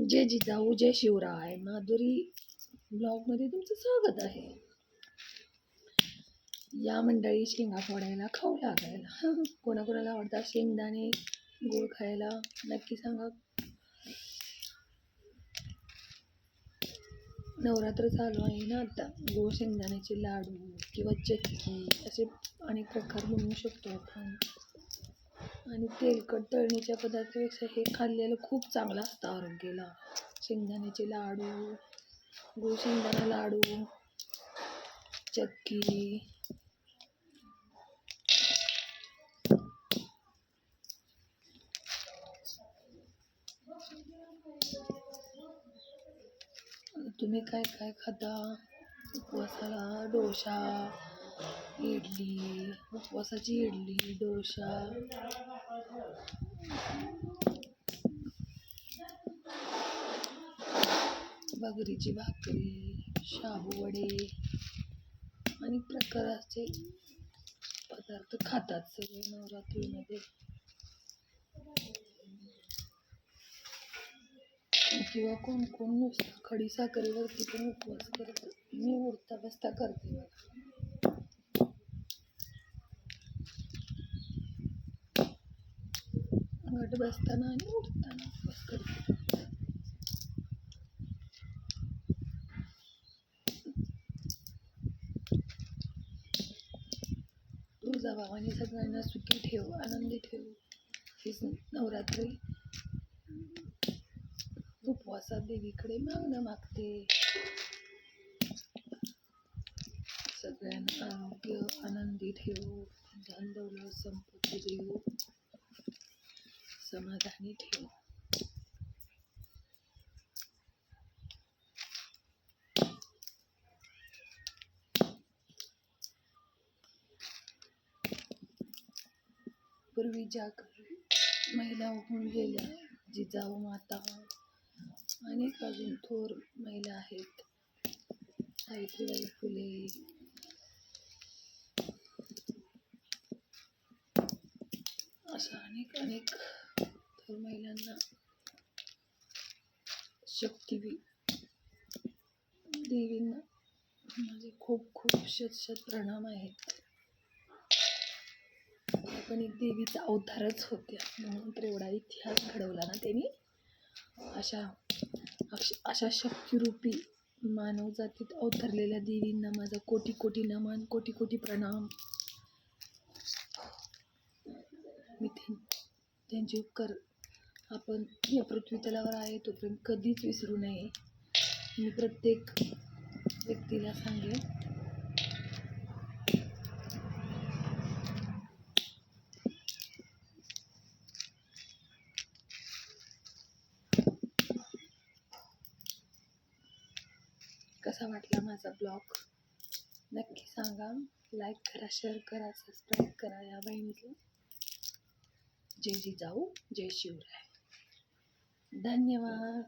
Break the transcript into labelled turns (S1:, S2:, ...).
S1: जय जिजाऊ जय शिवराय. माधुरी ब्लॉगमध्ये तुमचं स्वागत आहे. या मंडळी शेंगा फोडायला खाऊ लागायला. कोणाकोणाला आवडतात शेंगदाणे गोळ खायला नक्की सांगा. नवरात्र चालू आहे ना आता. गोळ शेंगदाण्याचे लाडू किंवा चक्की असे अनेक प्रकार बनवू शकतो आपण. आणि तेलकट तळणीच्या पदार्थापेक्षा हे खाल्लेलं खूप चांगलं असतं आरोग्याला. शेंगदाण्याचे लाडू, गूळ शेंगदाणा लाडू, चक्की. तुम्ही काय काय खाता उपवासाला? डोसा, इडली, उपवासाची इडली, डोसा, बाजरीची भाकरी, शाबू वडे, अनेक प्रकारचे पदार्थ खातात सगळे नवरात्रीमध्ये. किंवा कोण कोण नुसतं खडी साखरेवरती पण उपवास करतं. मी उठता बसता करते. घट बसताना आणि उठताना उपवास करते. तुळजाभवानी सगळ्यांना सुखी ठेव, आनंदी ठेव. ही नवरात्री उपवासात देवीकडे मागणं मागते. सगळ्यांना आरोग्य आनंदी ठेव, धन दौलत संपत्ती देव, समाधानी ठेव. पूर्वी ज्या महिला होऊन गेल्या, जिजाऊ माता, अनेक अजून थोर महिला आहेत. सावित्रीबाई फुले, अशा अनेक थोर महिलांना शक्ती देवींना माझे खूप खूप शत प्रणाम आहेत. पण एक देवीचा अवतारच होत्या म्हणून तर एवढा इतिहास घडवला ना त्यांनी. अशा शक्तिरूपी मानव जातीत अवतरलेल्या देवींना माझा कोटी कोटी नमन, कोटी कोटी प्रणाम. मी त्यांचे उपकार आपण या पृथ्वी तलावर आहे तोपर्यंत कधीच विसरू नये. मी प्रत्येक व्यक्तीला सांगेन. कसा वाटला माझा ब्लॉग नक्की सांगा. लाईक करा, शेअर करा, सबस्क्राईब करा या बहिणीला. जय जिजाऊ जय शिवराय. धन्यवाद.